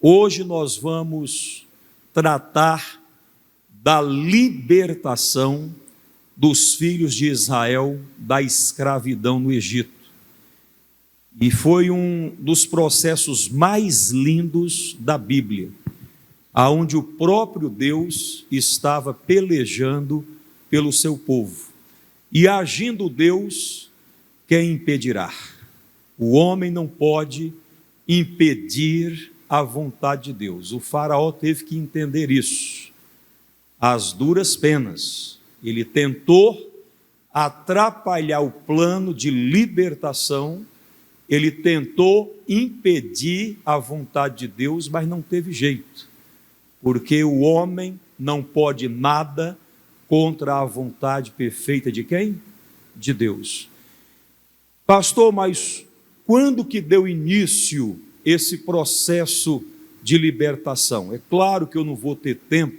Hoje nós vamos tratar da libertação dos filhos de Israel da escravidão no Egito. E foi um dos processos mais lindos da Bíblia, aonde o próprio Deus estava pelejando pelo seu povo. E agindo Deus, quem impedirá? O homem não pode impedir a vontade de Deus. O faraó teve que entender isso, às duras penas. Ele tentou atrapalhar o plano de libertação, ele tentou impedir a vontade de Deus, mas não teve jeito, porque o homem não pode nada contra a vontade perfeita de quem? De Deus. Pastor, mas quando que deu início esse processo de libertação? É claro que eu não vou ter tempo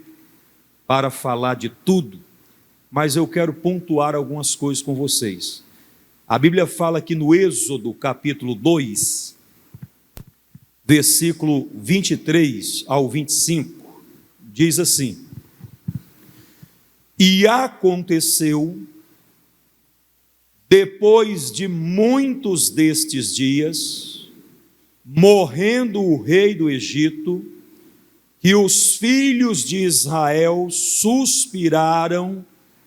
para falar de tudo, mas eu quero pontuar algumas coisas com vocês. A Bíblia fala aqui no Êxodo, capítulo 2, versículo 23 ao 25, diz assim: E aconteceu, depois de muitos destes dias, morrendo o rei do Egito, que os filhos de Israel suspiraram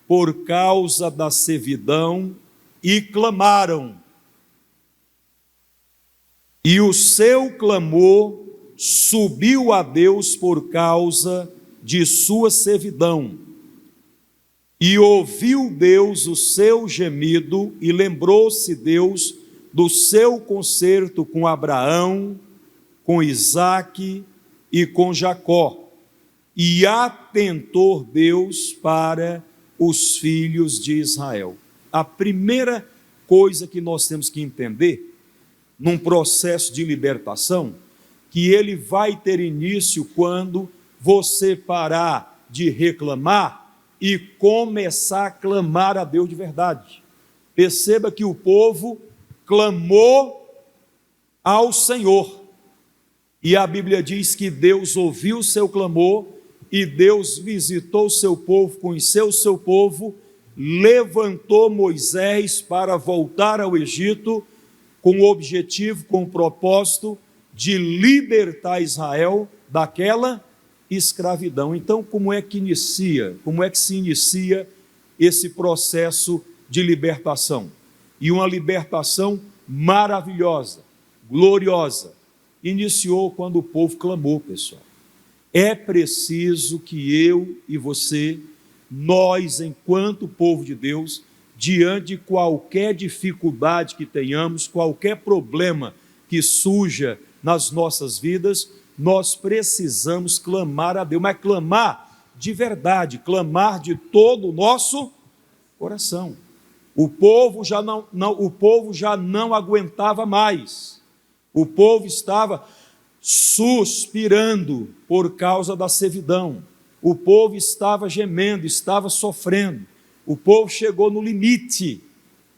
por causa da servidão e clamaram. E o seu clamor subiu a Deus por causa de sua servidão. E ouviu Deus o seu gemido, e lembrou-se Deus do seu concerto com Abraão, com Isaque e com Jacó, e atentou Deus para os filhos de Israel. A primeira coisa que nós temos que entender, num processo de libertação, que ele vai ter início quando você parar de reclamar e começar a clamar a Deus de verdade. Perceba que o povo clamou ao Senhor, e a Bíblia diz que Deus ouviu o seu clamor, e Deus visitou o seu povo, conheceu o seu povo, levantou Moisés para voltar ao Egito, com o objetivo, com o propósito de libertar Israel daquela escravidão. Então, como é que se inicia esse processo de libertação? E uma libertação maravilhosa, gloriosa, iniciou quando o povo clamou, pessoal. É preciso que eu e você, nós, enquanto povo de Deus, diante de qualquer dificuldade que tenhamos, qualquer problema que surja nas nossas vidas, nós precisamos clamar a Deus, mas clamar de verdade, clamar de todo o nosso coração. O povo já não aguentava mais, o povo estava suspirando por causa da servidão, o povo estava gemendo, estava sofrendo, o povo chegou no limite,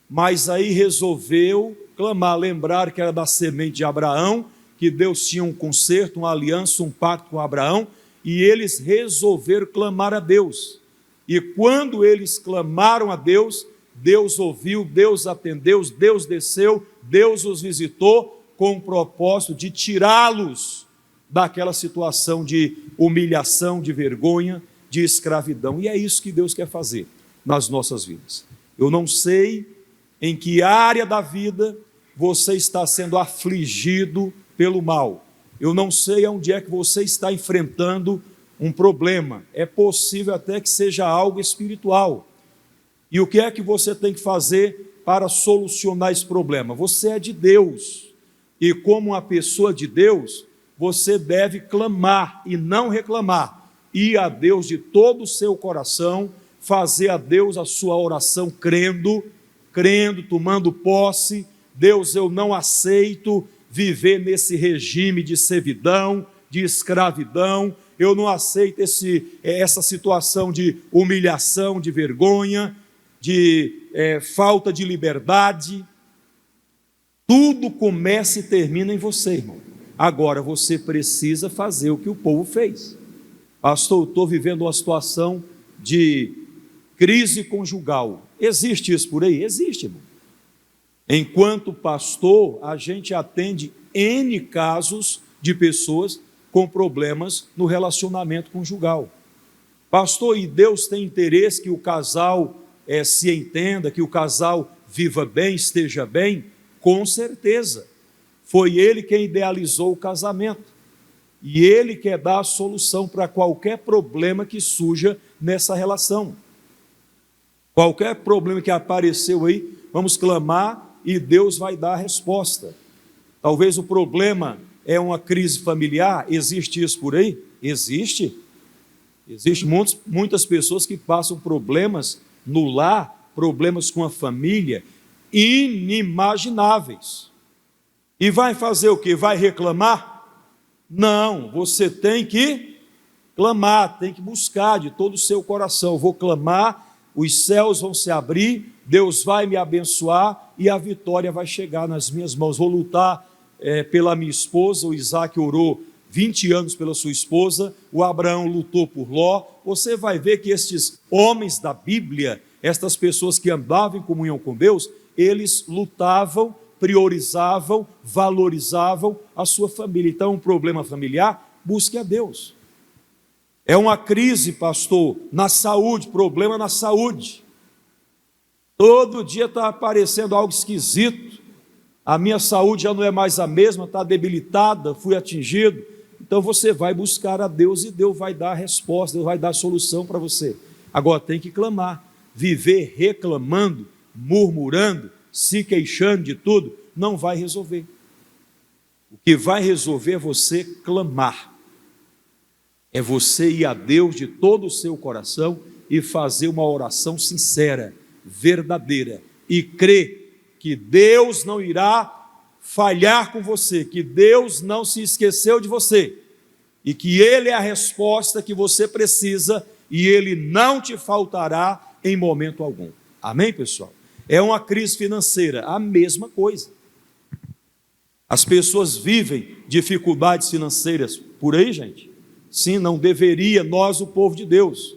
mas aí resolveu clamar, lembrar que era da semente de Abraão, que Deus tinha um concerto, uma aliança, um pacto com Abraão, e eles resolveram clamar a Deus. E quando eles clamaram a Deus, Deus ouviu, Deus atendeu, Deus desceu, Deus os visitou com o propósito de tirá-los daquela situação de humilhação, de vergonha, de escravidão. E é isso que Deus quer fazer nas nossas vidas. Eu não sei em que área da vida você está sendo afligido pelo mal. Eu não sei onde é que você está enfrentando um problema. É possível até que seja algo espiritual. E o que é que você tem que fazer para solucionar esse problema? Você é de Deus. E como uma pessoa de Deus, você deve clamar e não reclamar. Ir a Deus de todo o seu coração, fazer a Deus a sua oração crendo, tomando posse. Deus, eu não aceito viver nesse regime de servidão, de escravidão, eu não aceito essa situação de humilhação, de vergonha, de falta de liberdade. Tudo começa e termina em você, irmão. Agora você precisa fazer o que o povo fez. Pastor, eu estou vivendo uma situação de crise conjugal. Existe isso por aí? Existe, irmão. Enquanto pastor, a gente atende N casos de pessoas com problemas no relacionamento conjugal. Pastor, e Deus tem interesse que o casal se entenda, que o casal viva bem, esteja bem? Com certeza. Foi Ele quem idealizou o casamento. E Ele quer dar a solução para qualquer problema que surja nessa relação. Qualquer problema que apareceu aí, vamos clamar e Deus vai dar a resposta. Talvez o problema é uma crise familiar. Existe isso por aí? Existe. Existem muitas pessoas que passam problemas no lar, problemas com a família, inimagináveis. E vai fazer o quê? Vai reclamar? Não, você tem que clamar, tem que buscar de todo o seu coração. Eu vou clamar, os céus vão se abrir, Deus vai me abençoar e a vitória vai chegar nas minhas mãos. Vou lutar pela minha esposa. O Isaac orou 20 anos pela sua esposa, o Abraão lutou por Ló. Você vai ver que estes homens da Bíblia, estas pessoas que andavam em comunhão com Deus, eles lutavam, priorizavam, valorizavam a sua família. Então, um problema familiar, busque a Deus. É uma crise, pastor, na saúde, problema na saúde. Todo dia está aparecendo algo esquisito. A minha saúde já não é mais a mesma, está debilitada, fui atingido. Então você vai buscar a Deus e Deus vai dar a resposta, Deus vai dar a solução para você. Agora tem que clamar. Viver reclamando, murmurando, se queixando de tudo, não vai resolver. O que vai resolver é você clamar. É você ir a Deus de todo o seu coração e fazer uma oração sincera, verdadeira, e crer que Deus não irá falhar com você, que Deus não se esqueceu de você, e que Ele é a resposta que você precisa, e Ele não te faltará em momento algum. Amém, pessoal? É uma crise financeira, a mesma coisa. As pessoas vivem dificuldades financeiras por aí, gente? Sim, não deveria, nós, o povo de Deus.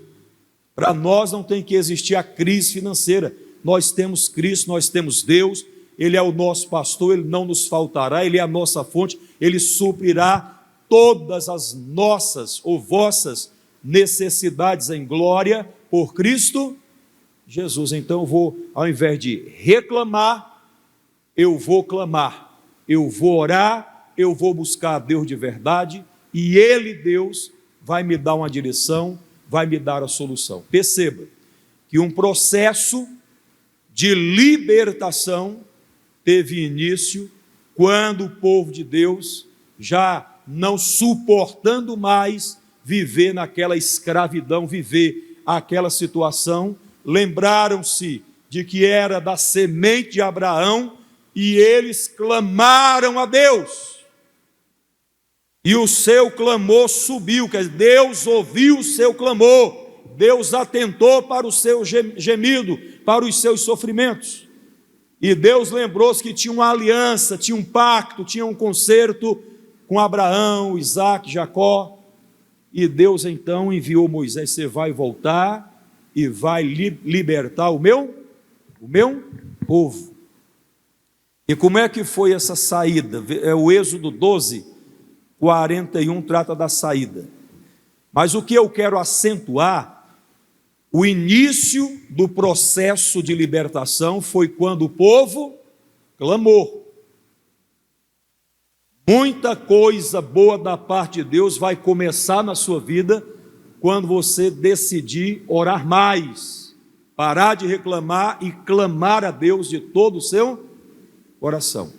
Para nós não tem que existir a crise financeira. Nós temos Cristo, nós temos Deus, Ele é o nosso pastor, Ele não nos faltará, Ele é a nossa fonte, Ele suprirá todas as nossas ou vossas necessidades em glória por Cristo Jesus. Então eu vou, ao invés de reclamar, eu vou clamar, eu vou orar, eu vou buscar a Deus de verdade, e Ele, Deus, vai me dar uma direção, vai me dar a solução. Perceba que um processo de libertação teve início quando o povo de Deus, já não suportando mais viver naquela escravidão, viver aquela situação, lembraram-se de que era da semente de Abraão e eles clamaram a Deus. E o seu clamor subiu, quer dizer, Deus ouviu o seu clamor, Deus atentou para o seu gemido, para os seus sofrimentos. E Deus lembrou-se que tinha uma aliança, tinha um pacto, tinha um concerto com Abraão, Isaac, Jacó. E Deus então enviou Moisés: você vai voltar e vai libertar o meu povo. E como é que foi essa saída? É o Êxodo 12, 41 trata da saída. Mas o que eu quero acentuar, o início do processo de libertação foi quando o povo clamou. Muita coisa boa da parte de Deus vai começar na sua vida quando você decidir orar mais, parar de reclamar e clamar a Deus de todo o seu coração.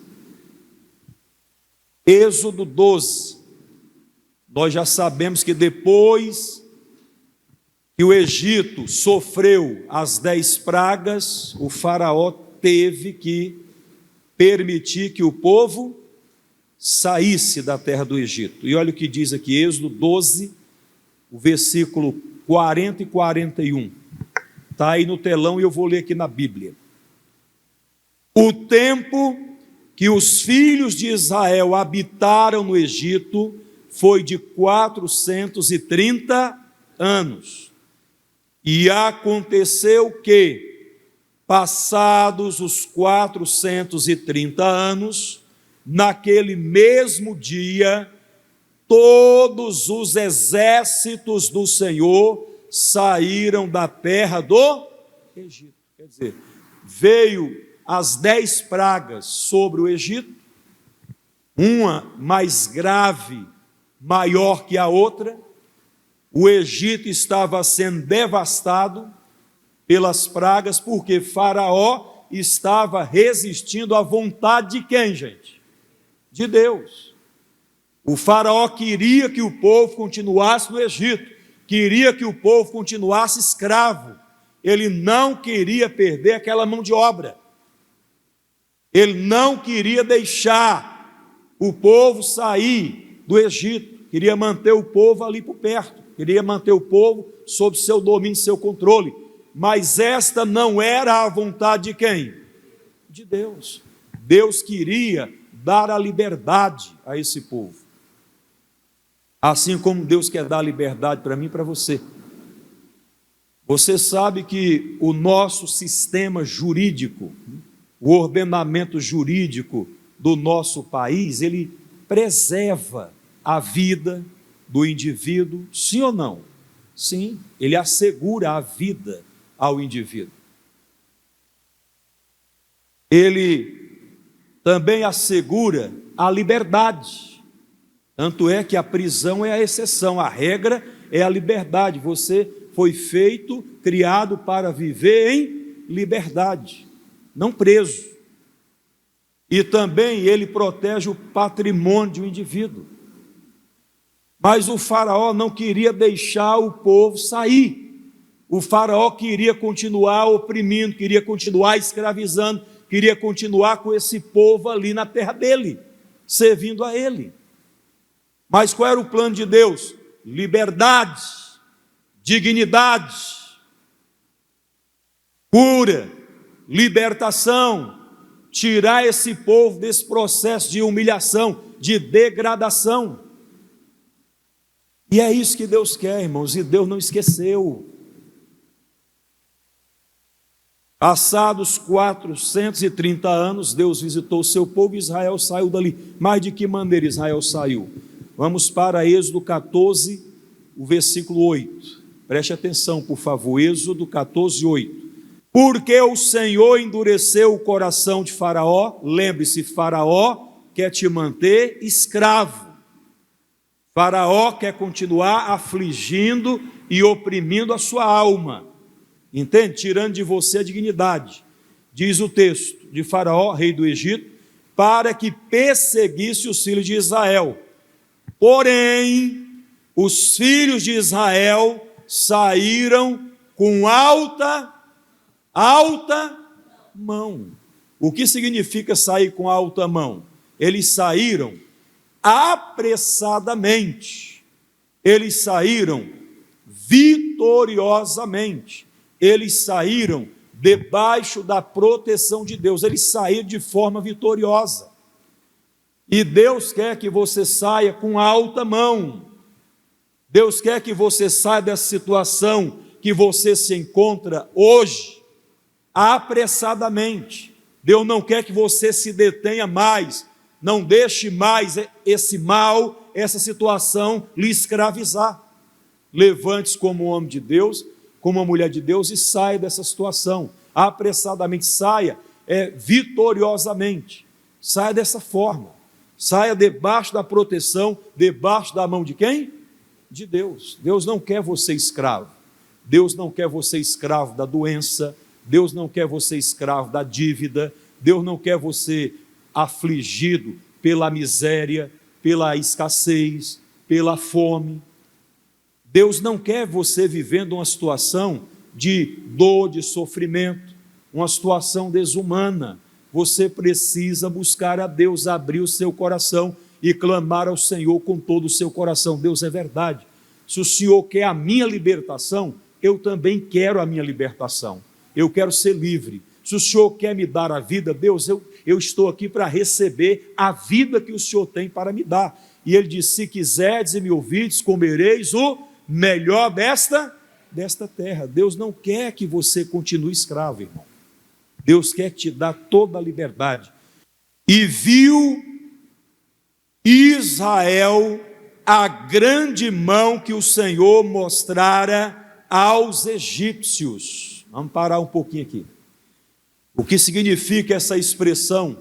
Êxodo 12, nós já sabemos que depois que o Egito sofreu as 10 pragas, o faraó teve que permitir que o povo saísse da terra do Egito. E olha o que diz aqui, Êxodo 12, o versículo 40 e 41. Está aí no telão e eu vou ler aqui na Bíblia. O tempo que os filhos de Israel habitaram no Egito foi de 430 anos. E aconteceu que, passados os 430 anos, naquele mesmo dia, todos os exércitos do Senhor saíram da terra do Egito. Quer dizer, veio as 10 pragas sobre o Egito, uma mais grave, maior que a outra. O Egito estava sendo devastado pelas pragas, porque Faraó estava resistindo à vontade de quem, gente? De Deus. O Faraó queria que o povo continuasse no Egito, queria que o povo continuasse escravo. Ele não queria perder aquela mão de obra. Ele não queria deixar o povo sair do Egito, queria manter o povo ali por perto, queria manter o povo sob seu domínio, seu controle. Mas esta não era a vontade de quem? De Deus. Deus queria dar a liberdade a esse povo. Assim como Deus quer dar liberdade para mim e para você. Você sabe que o nosso sistema jurídico, o ordenamento jurídico do nosso país, ele preserva a vida do indivíduo, sim ou não? Sim, ele assegura a vida ao indivíduo. Ele também assegura a liberdade. Tanto é que a prisão é a exceção, a regra é a liberdade. Você foi feito, criado para viver em liberdade, não preso. E também ele protege o patrimônio do indivíduo. Mas o Faraó não queria deixar o povo sair. O Faraó queria continuar oprimindo, queria continuar escravizando, queria continuar com esse povo ali na terra dele, servindo a ele. Mas qual era o plano de Deus? Liberdade, dignidade, cura, libertação, tirar esse povo desse processo de humilhação, de degradação. E é isso que Deus quer, irmãos, e Deus não esqueceu. Passados 430 anos, Deus visitou o seu povo e Israel saiu dali. Mas de que maneira Israel saiu? Vamos para Êxodo 14, o versículo 8. Preste atenção, por favor, Êxodo 14, 8. Porque o Senhor endureceu o coração de Faraó. Lembre-se, Faraó quer te manter escravo. Faraó quer continuar afligindo e oprimindo a sua alma. Entende? Tirando de você a dignidade. Diz o texto de Faraó, rei do Egito, para que perseguisse os filhos de Israel. Porém, os filhos de Israel saíram com alta mão. O que significa sair com alta mão? Eles saíram apressadamente. Eles saíram vitoriosamente. Eles saíram debaixo da proteção de Deus. Eles saíram de forma vitoriosa. E Deus quer que você saia com alta mão. Deus quer que você saia dessa situação que você se encontra hoje, apressadamente. Deus não quer que você se detenha mais, não deixe mais esse mal, essa situação lhe escravizar. Levante-se como um homem de Deus, como uma mulher de Deus e saia dessa situação, apressadamente, saia vitoriosamente, saia dessa forma, saia debaixo da proteção, debaixo da mão de quem? De Deus. Deus não quer você escravo, Deus não quer você escravo da doença, Deus não quer você escravo da dívida, Deus não quer você afligido pela miséria, pela escassez, pela fome. Deus não quer você vivendo uma situação de dor, de sofrimento, uma situação desumana. Você precisa buscar a Deus, abrir o seu coração e clamar ao Senhor com todo o seu coração. Deus, é verdade. Se o Senhor quer a minha libertação, eu também quero a minha libertação. Eu quero ser livre. Se o Senhor quer me dar a vida, Deus, eu estou aqui para receber a vida que o Senhor tem para me dar. E ele disse: se quiserdes e me ouvirdes, comereis o melhor desta terra. Deus não quer que você continue escravo, irmão. Deus quer te dar toda a liberdade. E viu Israel a grande mão que o Senhor mostrara aos egípcios. Vamos parar um pouquinho aqui. O que significa essa expressão?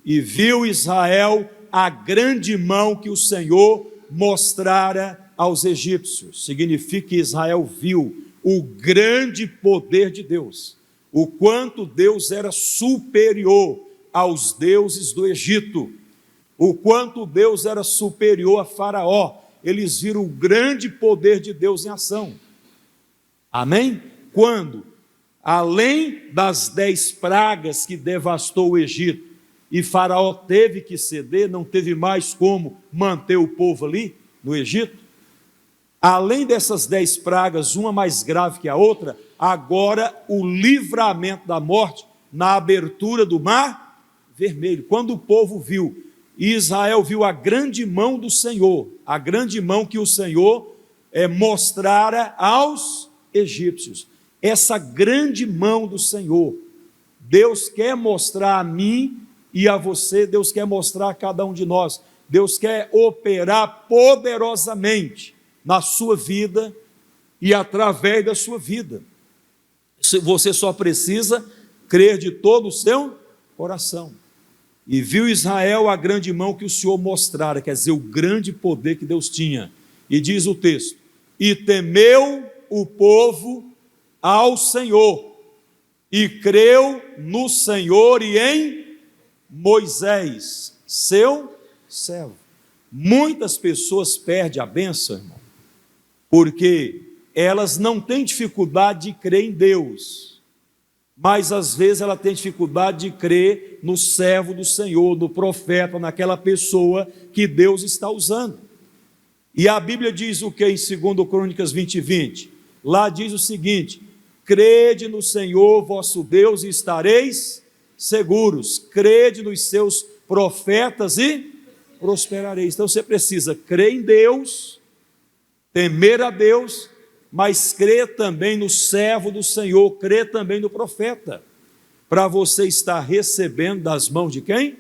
E viu Israel a grande mão que o Senhor mostrara aos egípcios. Significa que Israel viu o grande poder de Deus, o quanto Deus era superior aos deuses do Egito, o quanto Deus era superior a Faraó. Eles viram o grande poder de Deus em ação. Amém? Quando, além das 10 pragas que devastou o Egito, e Faraó teve que ceder, não teve mais como manter o povo ali no Egito, além dessas 10 pragas, uma mais grave que a outra, agora o livramento da morte na abertura do Mar Vermelho. Quando o povo viu, Israel viu a grande mão do Senhor, a grande mão que o Senhor mostrara aos egípcios. Essa grande mão do Senhor, Deus quer mostrar a mim e a você, Deus quer mostrar a cada um de nós. Deus quer operar poderosamente na sua vida e através da sua vida. Você só precisa crer de todo o seu coração. E viu Israel a grande mão que o Senhor mostrara, quer dizer, o grande poder que Deus tinha. E diz o texto: e temeu o povo ao Senhor, e creu no Senhor e em Moisés, seu servo. Muitas pessoas perdem a bênção, irmão, porque elas não têm dificuldade de crer em Deus, mas às vezes ela tem dificuldade de crer no servo do Senhor, no profeta, naquela pessoa que Deus está usando. E a Bíblia diz o que em 2 Crônicas 20:20? Lá diz o seguinte: crede no Senhor vosso Deus e estareis seguros, crede nos seus profetas e prosperareis. Então você precisa crer em Deus, temer a Deus, mas crer também no servo do Senhor, crer também no profeta, para você estar recebendo das mãos de quem?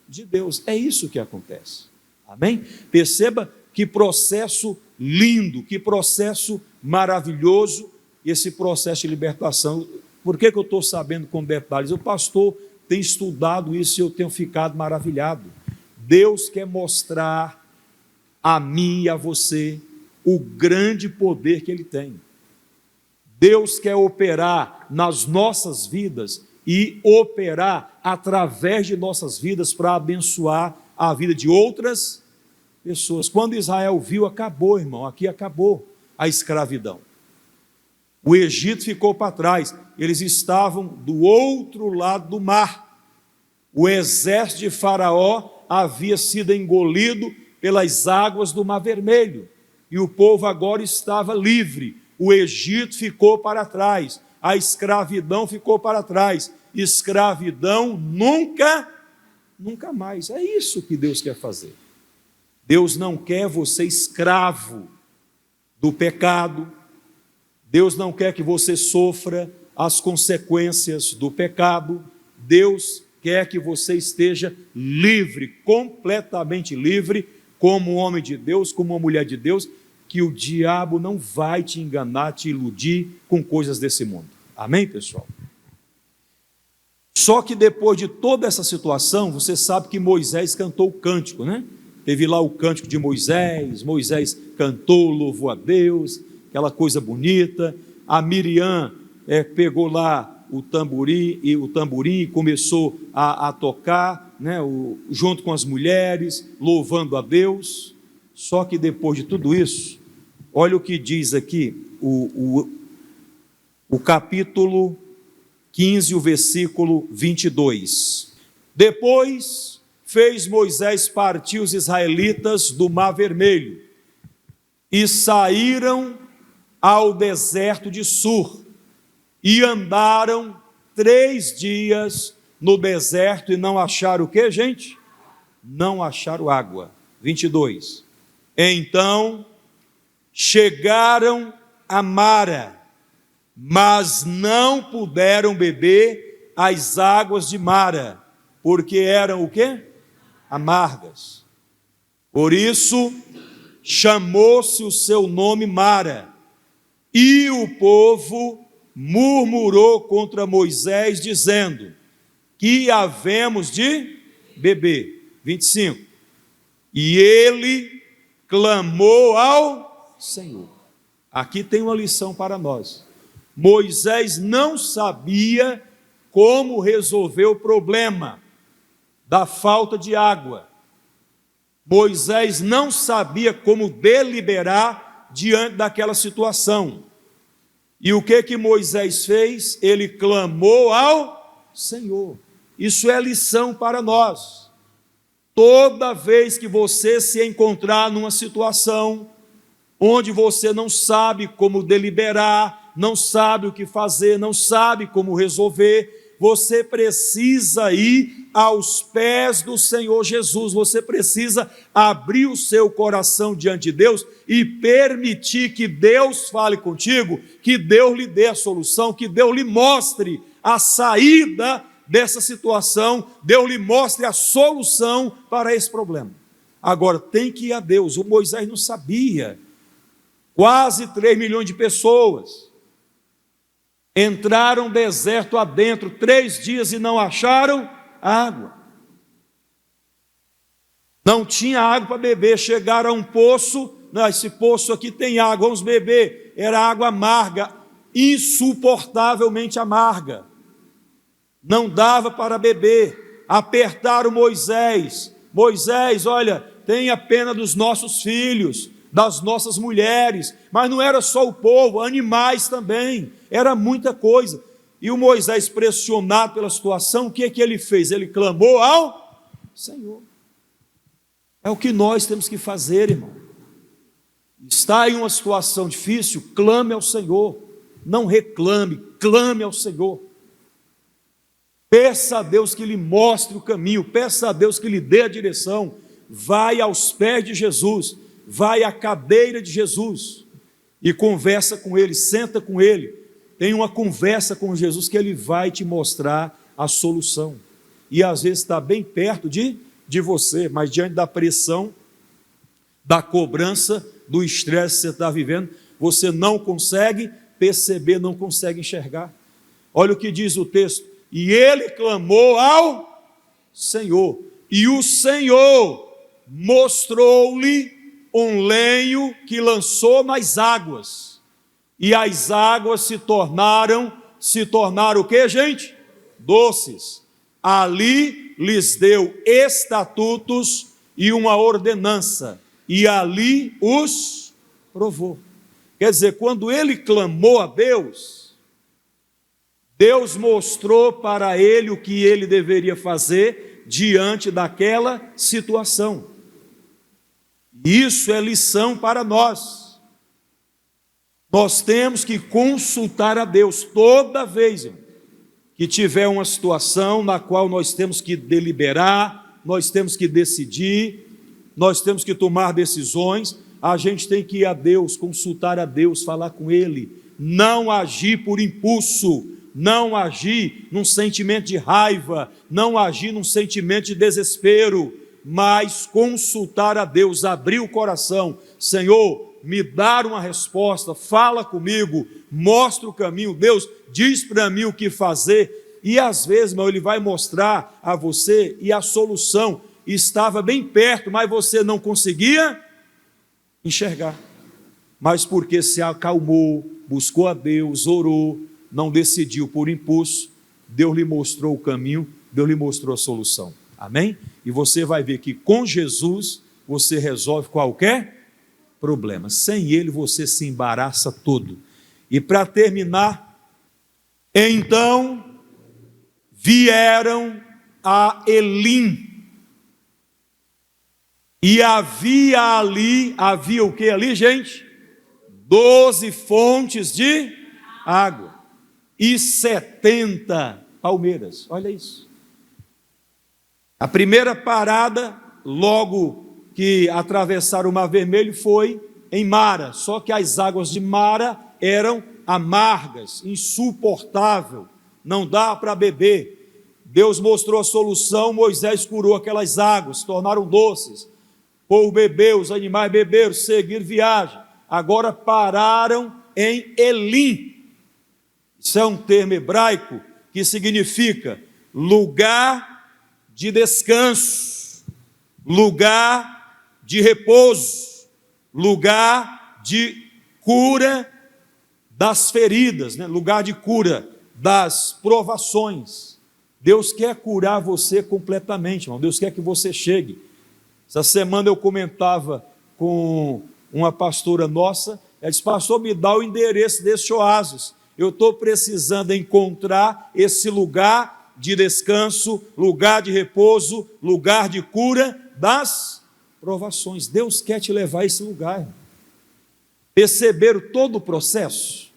De Deus. É isso que acontece. Amém? Perceba que processo lindo, que processo maravilhoso, esse processo de libertação. Por que eu estou sabendo com detalhes? O pastor tem estudado isso e eu tenho ficado maravilhado. Deus quer mostrar a mim e a você o grande poder que Ele tem. Deus quer operar nas nossas vidas e operar através de nossas vidas para abençoar a vida de outras pessoas. Quando Israel viu, acabou, irmão, aqui acabou a escravidão. O Egito ficou para trás, eles estavam do outro lado do mar. O exército de Faraó havia sido engolido pelas águas do Mar Vermelho, e o povo agora estava livre. O Egito ficou para trás, a escravidão ficou para trás. Escravidão nunca mais. É isso que Deus quer fazer. Deus não quer você escravo do pecado. Deus não quer que você sofra as consequências do pecado. Deus quer que você esteja livre, completamente livre, como um homem de Deus, como uma mulher de Deus, que o diabo não vai te enganar, te iludir com coisas desse mundo. Amém, pessoal? Só que depois de toda essa situação, você sabe que Moisés cantou o cântico, né? Teve lá o cântico de Moisés, Moisés cantou, louvou a Deus, aquela coisa bonita. A Miriam pegou lá o tamborim e começou a tocar, né, junto com as mulheres, louvando a Deus. Só que depois de tudo isso, olha o que diz aqui, o capítulo 15, o versículo 22. Depois fez Moisés partir os israelitas do Mar Vermelho, e saíram ao deserto de Sur, e andaram 3 dias no deserto e não acharam o quê, gente? Não acharam água. 22. Então chegaram a Mara, mas não puderam beber as águas de Mara, porque eram o quê? Amargas. Por isso chamou-se o seu nome Mara, e o povo murmurou contra Moisés, dizendo: que havemos de beber? 25. E ele clamou ao Senhor. Aqui tem uma lição para nós. Moisés não sabia como resolver o problema da falta de água. Moisés não sabia como deliberar diante daquela situação. E o que Moisés fez? Ele clamou ao Senhor. Isso é lição para nós. Toda vez que você se encontrar numa situação onde você não sabe como deliberar, não sabe o que fazer, não sabe como resolver, você precisa ir aos pés do Senhor Jesus, você precisa abrir o seu coração diante de Deus e permitir que Deus fale contigo, que Deus lhe dê a solução, que Deus lhe mostre a saída dessa situação, Deus lhe mostre a solução para esse problema. Agora, tem que ir a Deus. O Moisés não sabia. Quase 3 milhões de pessoas entraram deserto adentro 3 dias e não acharam água. Não tinha água para beber. Chegaram a um poço, não, esse poço aqui tem água, vamos beber. Era água amarga, insuportavelmente amarga. Não dava para beber. Apertaram Moisés. Moisés, olha, tenha pena dos nossos filhos, das nossas mulheres. Mas não era só o povo, animais também. Era muita coisa. E o Moisés, pressionado pela situação, o que é que ele fez? Ele clamou ao Senhor. É o que nós temos que fazer, irmão. Está em uma situação difícil, clame ao Senhor. Não reclame, clame ao Senhor. Peça a Deus que lhe mostre o caminho, peça a Deus que lhe dê a direção. Vai aos pés de Jesus, vai à cadeira de Jesus e conversa com Ele, senta com Ele. Tem uma conversa com Jesus que Ele vai te mostrar a solução. E às vezes está bem perto de você, mas diante da pressão, da cobrança, do estresse que você está vivendo, você não consegue perceber, não consegue enxergar. Olha o que diz o texto. E ele clamou ao Senhor, e o Senhor mostrou-lhe um lenho que lançou nas águas, e as águas se tornaram o que, gente? Doces. Ali lhes deu estatutos e uma ordenança, e ali os provou. Quer dizer, quando ele clamou a Deus, Deus mostrou para ele o que ele deveria fazer diante daquela situação. Isso é lição para nós. Nós temos que consultar a Deus toda vez que tiver uma situação na qual nós temos que deliberar, nós temos que decidir, nós temos que tomar decisões. A gente tem que ir a Deus, consultar a Deus, falar com Ele, não agir por impulso, não agir num sentimento de raiva, não agir num sentimento de desespero, mas consultar a Deus, abrir o coração. Senhor, me dá uma resposta, fala comigo, mostra o caminho. Deus, diz para mim o que fazer. E às vezes, irmão, Ele vai mostrar a você e a solução estava bem perto, mas você não conseguia enxergar. Mas porque se acalmou, buscou a Deus, orou, não decidiu por impulso, Deus lhe mostrou o caminho, Deus lhe mostrou a solução. Amém? E você vai ver que com Jesus você resolve qualquer problema. Sem Ele você se embaraça todo. E para terminar, então vieram a Elim. E havia o que ali, gente? 12 fontes de água. E 70 Palmeiras. Olha isso. A primeira parada, logo que atravessaram o Mar Vermelho, foi em Mara, só que as águas de Mara eram amargas, insuportável, não dá para beber. Deus mostrou a solução, Moisés curou aquelas águas, se tornaram doces. O povo bebeu, os animais beberam, seguiram viagem. Agora pararam em Elim. Isso é um termo hebraico que significa lugar de descanso, lugar de repouso, lugar de cura das feridas, né? Lugar de cura das provações. Deus quer curar você completamente, irmão. Deus quer que você chegue. Essa semana eu comentava com uma pastora nossa, ela disse: pastor, me dá o endereço desse oásis. Eu estou precisando encontrar esse lugar de descanso, lugar de repouso, lugar de cura das provações. Deus quer te levar a esse lugar, irmão. Perceberam todo o processo?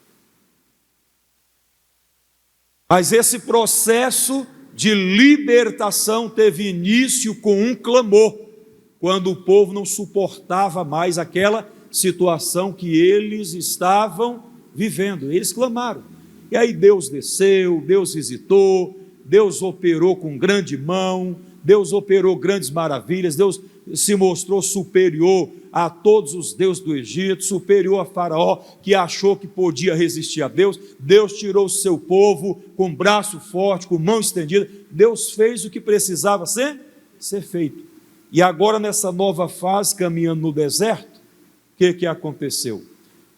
Mas esse processo de libertação teve início com um clamor, quando o povo não suportava mais aquela situação que eles estavam vivendo. Eles clamaram, e aí Deus desceu, Deus visitou, Deus operou com grande mão, Deus operou grandes maravilhas, Deus se mostrou superior a todos os deuses do Egito, superior a Faraó, que achou que podia resistir a Deus. Deus tirou o seu povo com braço forte, com mão estendida. Deus fez o que precisava ser feito. E agora, nessa nova fase, caminhando no deserto, o que aconteceu?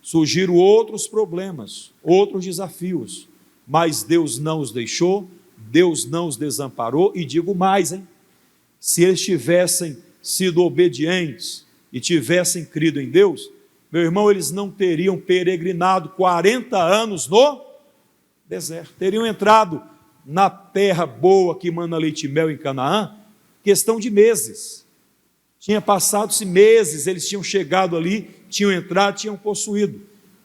Surgiram outros problemas, outros desafios, mas Deus não os deixou, Deus não os desamparou, e digo mais, se eles tivessem sido obedientes e tivessem crido em Deus, meu irmão, eles não teriam peregrinado 40 anos no deserto, teriam entrado na terra boa que mana leite e mel em Canaã, questão de meses. Tinha passado-se meses, eles tinham chegado ali, tinham entrado, tinham possuído,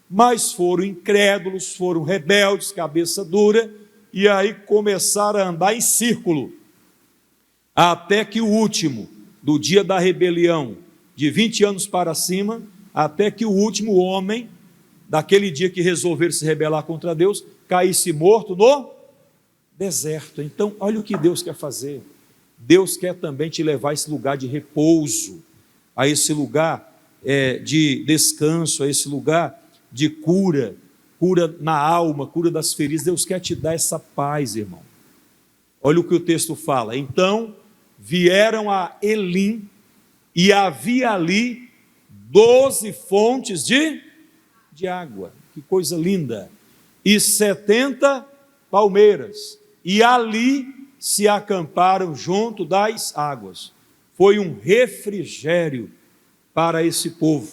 mas foram incrédulos, foram rebeldes, cabeça dura, e aí começaram a andar em círculo, até que o último, do dia da rebelião, de 20 anos para cima, até que o último homem, daquele dia que resolveram se rebelar contra Deus, caísse morto no deserto. Então, olha o que Deus quer fazer. Deus quer também te levar a esse lugar de repouso, a esse lugar de descanso, a esse lugar de cura, cura na alma, cura das feridas. Deus quer te dar essa paz, irmão. Olha o que o texto fala. Então vieram a Elim, e havia ali 12 fontes de água. Que coisa linda! E 70 palmeiras, e ali se acamparam junto das águas. Foi um refrigério para esse povo.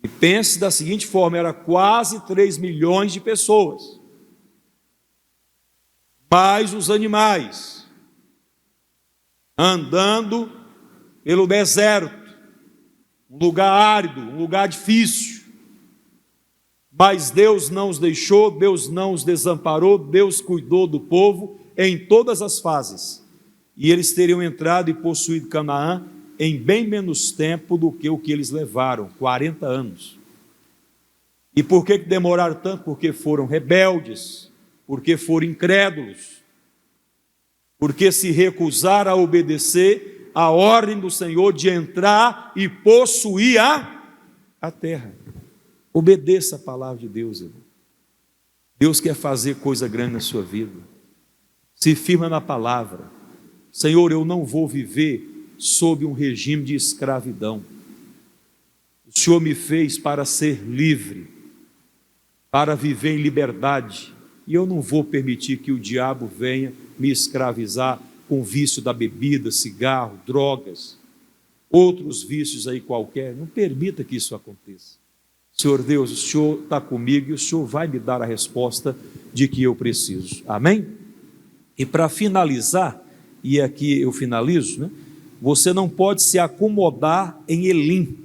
E pense da seguinte forma: era quase 3 milhões de pessoas, mais os animais, andando pelo deserto, um lugar árido, um lugar difícil. Mas Deus não os deixou, Deus não os desamparou, Deus cuidou do povo em todas as fases. E eles teriam entrado e possuído Canaã em bem menos tempo do que o que eles levaram, 40 anos. E por que demoraram tanto? Porque foram rebeldes, porque foram incrédulos, porque se recusaram a obedecer a ordem do Senhor de entrar e possuir a terra. Obedeça a palavra de Deus, irmão. Deus quer fazer coisa grande na sua vida. Se firma na palavra. Senhor, eu não vou viver sob um regime de escravidão. O Senhor me fez para ser livre, para viver em liberdade, e eu não vou permitir que o diabo venha me escravizar com o vício da bebida, cigarro, drogas, outros vícios aí qualquer. Não permita que isso aconteça. Senhor Deus, o Senhor está comigo e o Senhor vai me dar a resposta de que eu preciso. Amém? E para finalizar, e aqui eu finalizo, né? Você não pode se acomodar em Elim.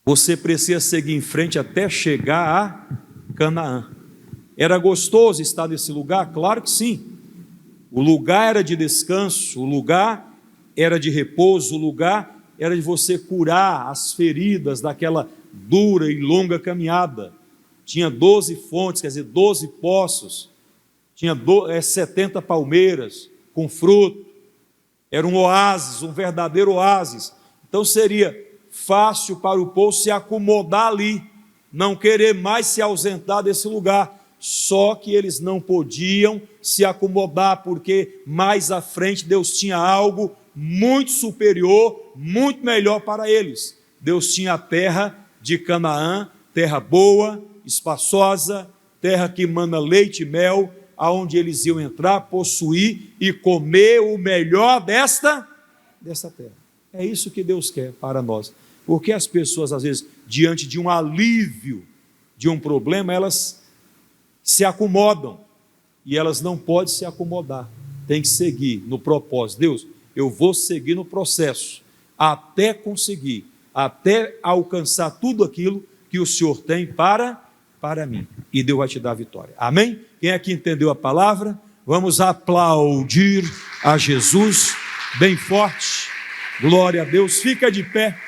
Você precisa seguir em frente até chegar a Canaã. Era gostoso estar nesse lugar? Claro que sim. O lugar era de descanso, o lugar era de repouso, o lugar era de você curar as feridas daquela dura e longa caminhada. Tinha 12 fontes, quer dizer, 12 poços, tinha 70 palmeiras com fruto, era um oásis, um verdadeiro oásis. Então seria fácil para o povo se acomodar ali, não querer mais se ausentar desse lugar. Só que eles não podiam se acomodar, porque mais à frente Deus tinha algo muito superior, muito melhor para eles. Deus tinha a terra de Canaã, terra boa, espaçosa, terra que mana leite e mel, aonde eles iam entrar, possuir e comer o melhor desta terra. É isso que Deus quer para nós. Porque as pessoas, às vezes, diante de um alívio, de um problema, elas se acomodam, e elas não podem se acomodar, tem que seguir no propósito. Deus, eu vou seguir no processo, até conseguir, até alcançar tudo aquilo que o Senhor tem para mim, e Deus vai te dar a vitória. Amém? Quem aqui entendeu a palavra, vamos aplaudir a Jesus, bem forte, glória a Deus, fica de pé.